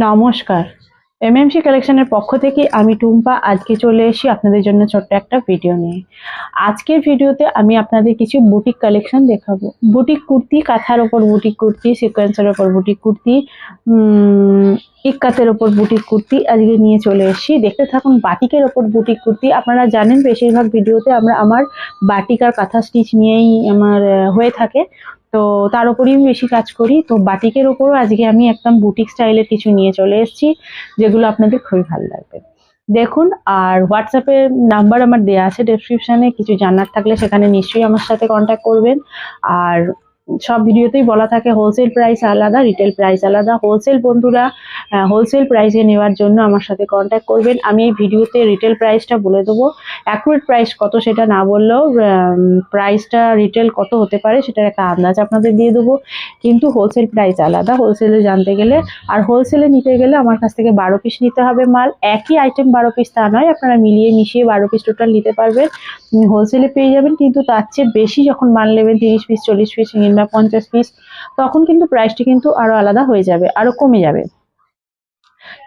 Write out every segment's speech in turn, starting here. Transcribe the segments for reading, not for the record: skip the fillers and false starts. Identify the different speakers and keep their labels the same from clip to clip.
Speaker 1: নমস্কার, এমএমসি কালেকশনের পক্ষ থেকে আমি টুম্পা আজকে চলে এসেছি আপনাদের জন্য ছোট্ট একটা ভিডিও নিয়ে। আজকের ভিডিওতে আমি আপনাদের কিছু বুটিক কালেকশন দেখাবো। বুটিক কুর্তি, কাঁথার ওপর বুটিক কুর্তি, সিকোয়েন্সের ওপর বুটিক কুর্তি, ইক্কাতের ওপর বুটিক কুর্তি আজকে নিয়ে চলে এসেছি। দেখতে থাকুন। বাটিকের ওপর বুটিক কুর্তি, আপনারা জানেন বেশিরভাগ ভিডিওতে আমার বাটিক আর কাঁথা স্টিচ নিয়েই আমার হয়ে থাকে, তো তার উপরই আমি বেশি কাজ করি। তো বাটিকের ওপরও আজকে আমি একদম বুটিক স্টাইলের কিছু নিয়ে চলে এসেছি, যেগুলো আপনাদের খুবই ভালো লাগবে। দেখুন, আর হোয়াটসঅ্যাপের নাম্বার আমার দেওয়া আছে ডেসক্রিপশনে, কিছু জানার থাকলে সেখানে নিশ্চয়ই আমার সাথে কন্ট্যাক্ট করবেন। আর সব ভিডিওতেই বলা থাকে হোলসেল প্রাইস আলাদা, রিটেল প্রাইস আলাদা। হোলসেল বন্ধুরা হোলসেল প্রাইসে নেওয়ার জন্য আমার সাথে কন্ট্যাক্ট করবেন। আমি এই ভিডিওতে রিটেল প্রাইসটা বলে দেবো, অ্যাকুরেট প্রাইস কত সেটা না বললেও প্রাইসটা রিটেল কত হতে পারে সেটার একটা আন্দাজ আপনাদের দিয়ে দেবো। কিন্তু হোলসেল প্রাইস আলাদা, হোলসেলে জানতে গেলে আর হোলসেলে নিতে গেলে আমার কাছ থেকে 12 পিস নিতে হবে মাল। একই আইটেম 12 পিস তা নয়, আপনারা মিলিয়ে মিশিয়ে 12 পিস টোটাল নিতে পারবেন, হোলসেলে পেয়ে যাবেন। কিন্তু তার চেয়ে বেশি যখন মাল নেবেন, 30 পিস 40 পিস কিংবা 50 পিস, তখন কিন্তু প্রাইসটি কিন্তু আরো আলাদা হয়ে যাবে, আরো কমে যাবে।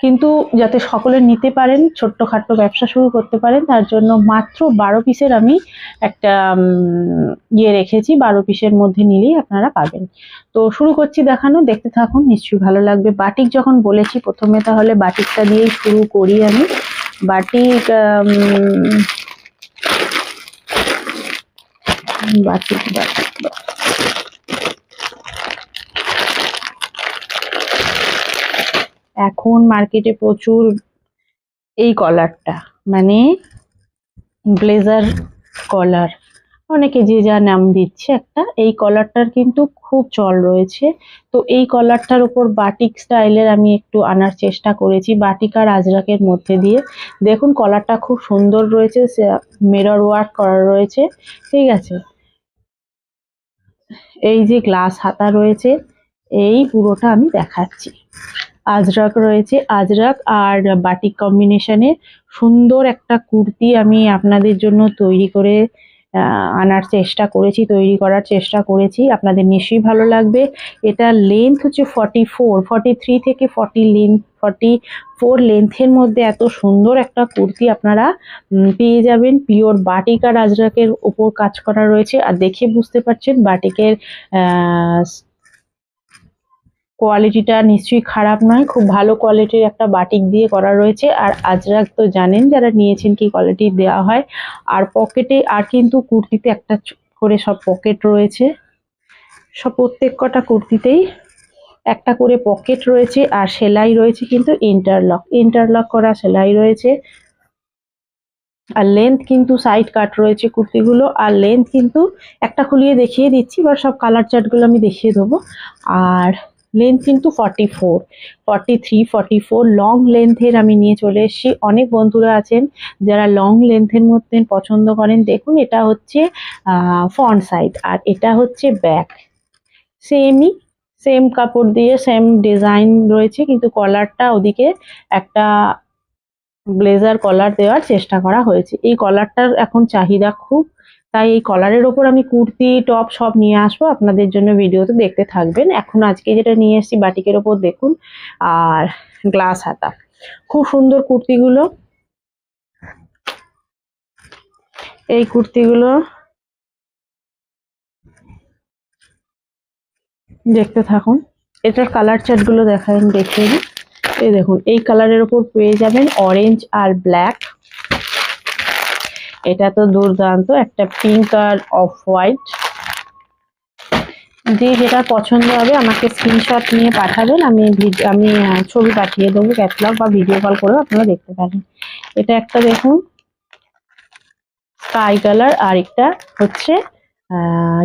Speaker 1: কিন্তু যাতে সকলে নিতে পারেন, ছোট্টখাট্টো ব্যবসা শুরু করতে পারেন, তার জন্য মাত্র 12 পিসের আমি একটা রেখেছি। 12 পিসের মধ্যে নিলেই আপনারা পাবেন। তো শুরু করছি দেখানো, দেখতে থাকুন, নিশ্চয়ই ভালো লাগবে। বাটিক যখন বলেছি প্রথমে, তাহলে বাটিকটা দিয়েই শুরু করি আমি। বাটিক বাটিক বাটিক এখন মার্কেটে প্রচুর এই কলারটা, মানে ব্লেজার কলার, অনেকে যে যা নাম দিচ্ছে, একটা এই কলারটার কিন্তু খুব চল রয়েছে। তো এই কলারটার উপর বাটিক স্টাইলের আমি একটু আনার চেষ্টা করেছি, বাটিক আর আজরাকের মধ্যে দিয়ে। দেখুন কলারটা খুব সুন্দর রয়েছে, মিরর ওয়ার্ক করা রয়েছে, ঠিক আছে। এই যে গ্লাস হাতা রয়েছে, এই পুরোটা আমি দেখাচ্ছি। আজরাক রয়েছে, আজরাক আর বাটিক কম্বিনেশনে সুন্দর একটা কুর্তি আমি আপনাদের জন্য তৈরি করে আনার চেষ্টা করেছি, তৈরি করার চেষ্টা করেছি। আপনাদের নিশ্চয়ই ভালো লাগবে। এটা লেন্থ হচ্ছে 44, 43 থেকে 44 লেন্থের মধ্যে এত সুন্দর একটা কুর্তি আপনারা পেয়ে যাবেন। পিওর বাটিক আর আজরাকের উপর কাজ করা রয়েছে, আর দেখে বুঝতে পারছেন বাটিকের কোয়ালিটিটা নিশ্চয়ই খারাপ নয়, খুব ভালো কোয়ালিটির একটা বাটিক দিয়ে করা রয়েছে। আর আজরাক তো জানেন যারা নিয়েছেন কি কোয়ালিটি দেওয়া হয়। আর পকেটে, আর কিন্তু কুর্তিতে একটা করে সব পকেট রয়েছে, সব প্রত্যেক কটা কুর্তিতেই একটা করে পকেট রয়েছে, আর সেলাই রয়েছে কিন্তু ইন্টারলক করা সেলাই রয়েছে। আর লেন্থ কিন্তু সাইড কাট রয়েছে কুর্তিগুলো, আর লেন্থ কিন্তু একটা খুলিয়ে দেখিয়ে দিচ্ছি, বা সব কালার চার্টগুলো আমি দেখিয়ে দেবো। আর লেন্থ কিন্তু 44, 43, 44 লং লেন্থের আমি নিয়ে চলে এসেছি। অনেক বন্ধুরা আছেন যারা লং লেন্থের মধ্যে পছন্দ করেন। দেখুন, এটা হচ্ছে ফ্রন্ট সাইড, আর এটা হচ্ছে ব্যাক। সেম কাপড় দিয়ে সেম ডিজাইন রয়েছে, কিন্তু কলারটা ওদিকে একটা ব্লেজার কলার দেওয়ার চেষ্টা করা হয়েছে। এই কলারটার এখন চাহিদা খুব, তাই এই কলারের ওপর আমি কুর্তি টপ সব নিয়ে আসবো আপনাদের জন্য, ভিডিওতে দেখতে থাকবেন। এখন আজকে যেটা নিয়ে এসেছি বাটিকের ওপর দেখুন, আর গ্লাস হাতা, খুব সুন্দর কুর্তিগুলো। এই কুর্তিগুলো দেখতে থাকুন, এটার কালার চার্ট গুলো দেখিয়ে দিই। এই দেখুন, এই কালারের ওপর পেয়ে যাবেন অরেঞ্জ আর ব্ল্যাক। এটা তো দুর্দান্ত, একটা পিঙ্ক আর অফ হোয়াইট। যে যেটা পছন্দ হবে আমাকে স্ক্রিনশট নিয়ে পাঠাবেন, আমি ছবি পাঠিয়ে দেবো, ক্যাটালগ বা ভিডিও কল করেও আপনারা দেখতে পারেন। এটা একটা দেখুন স্কাই কালার, আর একটা হচ্ছে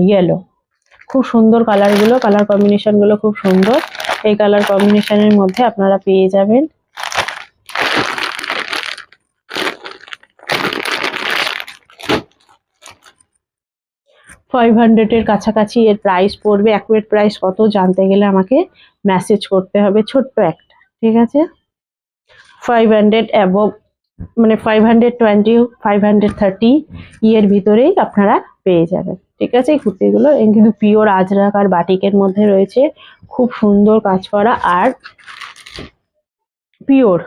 Speaker 1: ইয়েলো। খুব সুন্দর কালারগুলো, কালার কম্বিনেশন গুলো খুব সুন্দর। এই কালার কম্বিনেশনের মধ্যে আপনারা পেয়ে যাবেন 500 এর কাছাকাছি এর প্রাইস পড়বে। অ্যাকুরেট প্রাইস কত জানতে গেলে আমাকে মেসেজ করতে হবে, ছোট্ট একটা, ঠিক আছে। 500 অ্যাবভ, মানে 520, 530 এর ভিতরেই আপনারা পেয়ে যাবেন, ঠিক আছে। এই কুর্তিগুলো কিন্তু পিওর আজরাক আর বাটিকের মধ্যে রয়েছে, খুব সুন্দর কাজ করা। আর পিওর।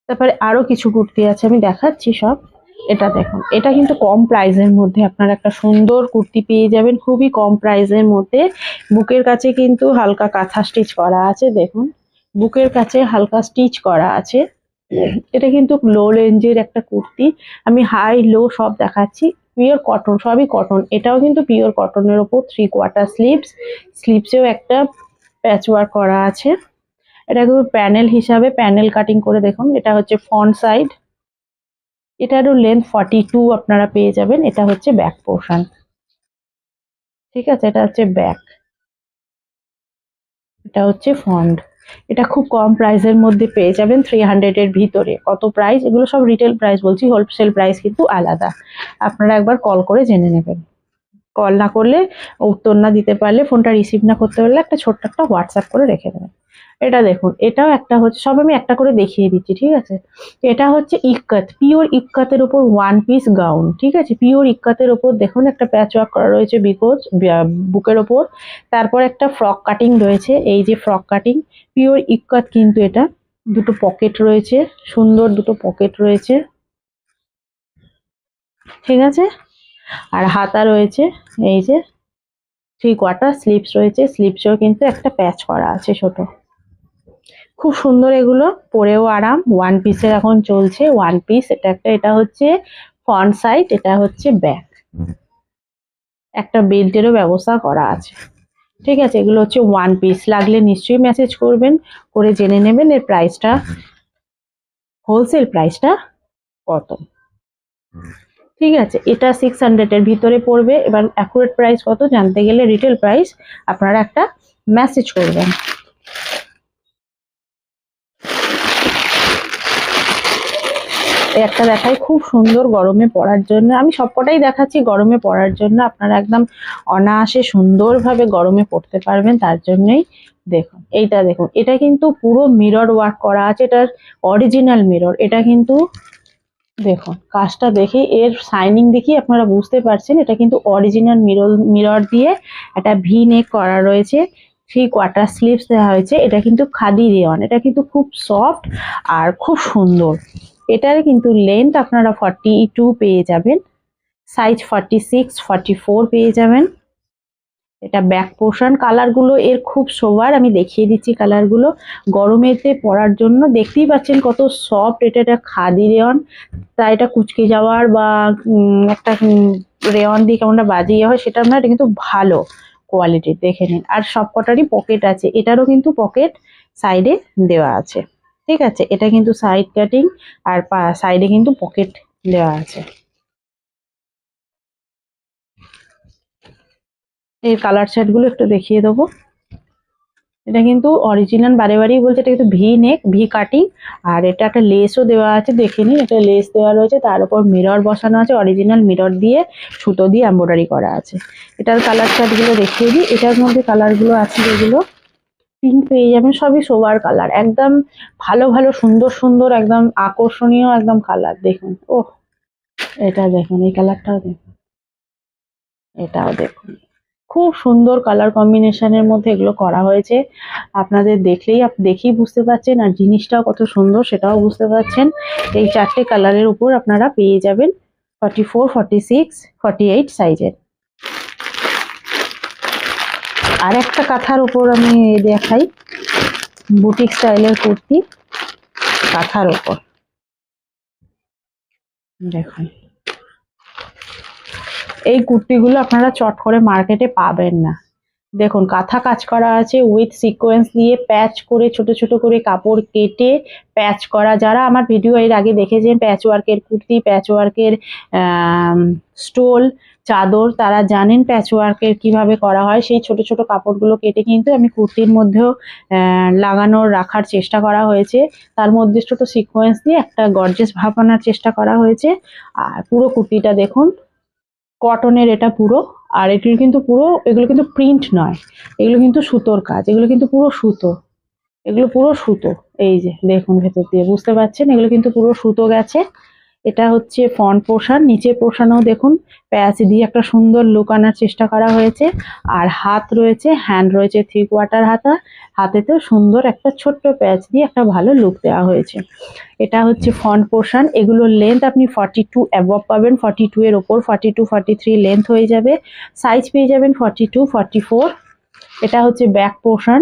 Speaker 1: তারপরে আরো কিছু কুর্তি আছে, আমি দেখাচ্ছি সব। এটা দেখুন, এটা কিন্তু কম প্রাইসের মধ্যে আপনারা একটা সুন্দর কুর্তি পেয়ে যাবেন, খুবই কম প্রাইসের মধ্যে। বুকের কাছে কিন্তু হালকা কাঁথা স্টিচ করা আছে, দেখুন বুকের কাছে হালকা স্টিচ করা আছে। এটা কিন্তু লো রেঞ্জের একটা কুর্তি, আমি হাই লো সব দেখাচ্ছি। পিওর কটন, সবই কটন। এটাও কিন্তু পিওর কটনের ওপর 3/4 স্লিভস, স্লিভসেও একটা প্যাচ ওয়ার্ক করা আছে। এটা কিন্তু প্যানেল হিসাবে প্যানেল কাটিং করে দেখুন, এটা হচ্ছে ফ্রন্ট সাইড, এটারও লেন্থ 42 আপনারা পেয়ে যাবেন। এটা হচ্ছে ব্যাক পোর্শন, ঠিক আছে, এটা হচ্ছে ব্যাক, এটা হচ্ছে ফ্রন্ট। এটা খুব কম প্রাইসের মধ্যে পেয়ে যাবেন, 300 এর ভিতরে। কত প্রাইস? এগুলো সব রিটেল প্রাইস বলছি, হোলসেল প্রাইস কিন্তু আলাদা। আপনারা একবার কল করে জেনে নেবেন। কল না করলে, উত্তর না দিতে পারলে, ফোনটা রিসিভ না করতে পারলে একটা ছোট্ট একটা হোয়াটসঅ্যাপ করে রেখে দেবেন। এটা দেখুন, এটাও একটা হচ্ছে, সব আমি একটা করে দেখিয়ে দিচ্ছি, ঠিক আছে। এটা হচ্ছে ইক্কাত, পিওর ইক্কাতের উপর ওয়ান পিস গাউন, ঠিক আছে। পিওর ইক্কাতের উপর দেখুন একটা প্যাচ ওয়ার্ক করা রয়েছে বিকজ বুকের ওপর। তারপর একটা ফ্রক কাটিং রয়েছে, এই যে ফ্রক কাটিং, পিওর ইক্কাত কিন্তু এটা। দুটো পকেট রয়েছে, সুন্দর দুটো পকেট রয়েছে, ঠিক আছে। আর হাতা রয়েছে, এই যে 3/4 স্লিভস রয়েছে, স্লিভসেও কিন্তু একটা প্যাচ করা আছে ছোট। খুব সুন্দর এগুলো, পরেও আরাম। ওয়ান পিসের এখন চলছে, ওয়ান পিস। এটা একটা, এটা হচ্ছে ফ্রন্ট সাইড, এটা হচ্ছে ব্যাক। একটা বেল্টেরও ব্যবস্থা করা আছে, ঠিক আছে। এগুলো হচ্ছে ওয়ান পিস। লাগলে নিশ্চয়ই মেসেজ করবেন, করে জেনে নেবেন এর প্রাইসটা, হোলসেল প্রাইসটা কত, ঠিক আছে। এটা 600 এর ভিতরে পড়বে। এবার অ্যাকুরেট প্রাইস কত জানতে গেলে, রিটেল প্রাইস, আপনারা একটা মেসেজ করবেন। একটা দেখাই, খুব সুন্দর গরমে পরার জন্য। আমি সবকটাই দেখাচ্ছি গরমে পরার জন্য, আপনারা একদম অনায়াসে সুন্দরভাবে গরমে পড়তে পারবেন, তার জন্যই। দেখুন এইটা, দেখুন এটা কিন্তু পুরো মিরর ওয়ার্ক করা আছে, এটার অরিজিনাল মিরর। এটা কিন্তু দেখুন, কাজটা দেখে, এর শাইনিং দেখি আপনারা বুঝতে পারছেন, এটা কিন্তু অরিজিনাল মিরর দিয়ে একটা ভি নেক করা রয়েছে। 3/4 স্লিভস দেওয়া হয়েছে। এটা কিন্তু খাদি রেওয়ান, এটা কিন্তু খুব সফট আর খুব সুন্দর। এটার কিন্তু লেন্থ আপনারা 42 পেয়ে যাবেন, সাইজ 46, 44 পেয়ে যাবেন। এটা ব্যাক পোর্শন। কালারগুলো এর খুব সোবার, আমি দেখিয়ে দিচ্ছি কালারগুলো গরমেতে পরার জন্য। দেখতেই পাচ্ছেন কত সফট, এটা খাদি রেওয়ান, তাই এটা কুচকে যাওয়ার বা একটা রেওয়ান দিয়ে কেমনটা বাজিয়ে হয় সেটা না, এটা কিন্তু ভালো কোয়ালিটির, দেখে নিন। আর সব কটারই পকেট আছে, এটারও কিন্তু পকেট সাইডে দেওয়া আছে, ঠিক আছে। এটা কিন্তু সাইড কাটিং, আর সাইডে কিন্তু পকেট দেওয়া আছে। এই কালার সেট গুলো একটু দেখিয়ে দেবো। এটা কিন্তু অরিজিনাল, বারে বারেই বলছে, এটা কিন্তু ভি নেক, ভি কাটিং। আর এটা একটা লেসও দেওয়া আছে, দেখে নিন। এটা লেস দেওয়া রয়েছে, তার উপর মিরর বসানো আছে, অরিজিনাল মিরর দিয়ে সুতো দিয়ে এমব্রয়ডারি করা আছে। এটার কালার চার্ট গুলো দেখিয়ে দিই। এটার মধ্যে কালার গুলো আছে যেগুলো, পিঙ্ক পেয়ে যাবেন, সবই সোবার কালার, একদম ভালো ভালো সুন্দর সুন্দর, একদম আকর্ষণীয় একদম কালার। দেখুন, ও এটা দেখুন, এই কালারটাও দেখুন, এটাও দেখুন, খুব সুন্দর কালার কম্বিনেশনের মধ্যে এগুলো করা হয়েছে। আপনাদের দেখেই বুঝতে পারছেন, আর জিনিসটাও কত সুন্দর সেটাও বুঝতে পারছেন। এই চারটে কালারের উপর আপনারা পেয়ে যাবেন 44, 46, 48 সাইজের। আর একটা কাঁথার উপর আমি দেখাই, বুটিক স্টাইলের কুর্তি, কাঁথার উপর দেখুন। এই কুর্তিগুলো আপনারা চট করে মার্কেটে পাবেন না। দেখুন, কাঁথা কাজ করা আছে, উইথ সিকোয়েন্স দিয়ে প্যাচ করে, ছোট ছোট করে কাপড় কেটে প্যাচ করা। যারা আমার ভিডিও এর আগে দেখেছেন, প্যাচ ওয়ার্কের কুর্তি, প্যাচ ওয়ার্কের স্টোল, চাদর, তারা জানেন প্যাচ ওয়ার্কের কিভাবে করা হয়। সেই ছোট ছোট কাপড়গুলো কেটে কিন্তু আমি কুর্তির মধ্যেও লাগানোর রাখার চেষ্টা করা হয়েছে। তার মধ্যে ছোট সিকোয়েন্স দিয়ে একটা গর্জিয়াস ভাব আনার চেষ্টা করা হয়েছে। আর পুরো কুর্তিটা দেখুন, কটনের এটা পুরো। আর এটির কিন্তু পুরো, এগুলো কিন্তু প্রিন্ট নয়, এগুলো কিন্তু সুতোর কাজ, এগুলো কিন্তু পুরো সুতো, এগুলো পুরো সুতো। এই যে দেখুন, ভেতর দিয়ে বুঝতে পারছেন, এগুলো কিন্তু পুরো সুতো গেছে। এটা হচ্ছে ফ্রন্ট পোর্শন, নিচের পোর্শনেও দেখুন প্যাচ দিয়ে একটা সুন্দর লুক আনার চেষ্টা করা হয়েছে। আর হাত রয়েছে, হ্যান্ড রয়েছে 3/4 হাতা, হাতেতেও সুন্দর একটা ছোট্ট প্যাচ দিয়ে একটা ভালো লুক দেওয়া হয়েছে। এটা হচ্ছে ফ্রন্ট পোর্শন। এগুলোর লেন্থ আপনি 42 অ্যাবভ পাবেন, 42 এর ওপর 42 43 লেন্থ হয়ে যাবে। সাইজ পেয়ে যাবেন 42 44। এটা হচ্ছে ব্যাক পোর্শন,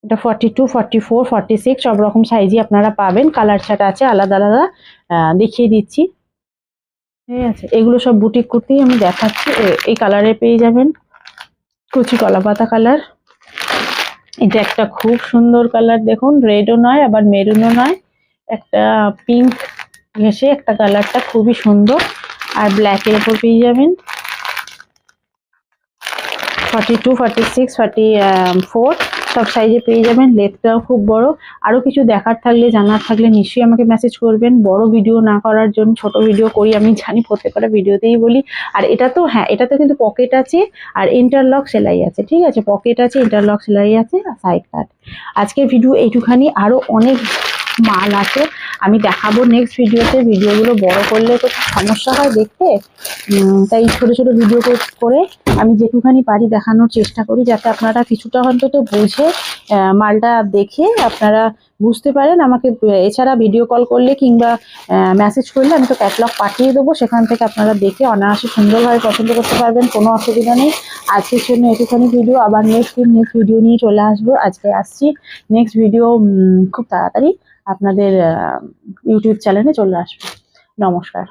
Speaker 1: এটা 42 44 46 সব রকম সাইজই আপনারা পাবেন। কালার চার্ট আছে আলাদা আলাদা, দেখিয়ে দিচ্ছি। ঠিক আছে, এগুলো সব বুটিক কুর্তি আমি দেখাচ্ছি। এই কালারে পেয়ে যাবেন, কুচি কলাপাতা কালার। এটা একটা খুব সুন্দর কালার, দেখুন রেডও নয় আবার মেরুনও নয়, একটা পিঙ্ক ঘেঁষে একটা কালারটা খুবই সুন্দর। আর ব্ল্যাকের উপর পেয়ে যাবেন 42 46 44 সব সাইজে পেয়ে যাবেন। লেন্থটাও খুব বড়। আরো কিছু দেখার থাকলে জানার থাকলে নিশ্চয়ই আমাকে মেসেজ করবেন। বড় ভিডিও না করার জন্য ছোট ভিডিও করি, আমি জানি প্রত্যেকটা ভিডিওতেই বলি। আর এটা তো হ্যাঁ, এটাতে কিন্তু পকেট আছে আর ইন্টারলক সেলাই আছে। ঠিক আছে, পকেট আছে, ইন্টারলক সেলাই আছে আর সাইড কাট। আজকের ভিডিও এইটুখানি, আরো অনেক মাল আছে আমি দেখাবো নেক্সট ভিডিওতে। ভিডিওগুলো বড় করলে তো সমস্যা হয় দেখতে, তাই ছোট ছোট ভিডিও করে আমি যেটুখানি পারি দেখানোর চেষ্টা করি, যাতে আপনারা কিছুটা অন্তত বুঝে মালটা দেখে আপনারা বুঝতে পারেন। আমাকে এছাড়া ভিডিও কল করলে কিংবা মেসেজ করলে আমি তো ক্যাটালগ পাঠিয়ে দেবো, সেখান থেকে আপনারা দেখে অনায়াসে সুন্দরভাবে পছন্দ করতে পারবেন, কোনো অসুবিধা নেই। আজকের জন্য এটুখানি ভিডিও, আবার নেক্সট ভিডিও নিয়ে চলে আসবো। আজকে আসছি, নেক্সট ভিডিও খুব তাড়াতাড়ি আপনাদের ইউটিউব চ্যানেলে চলে আসবে। নমস্কার।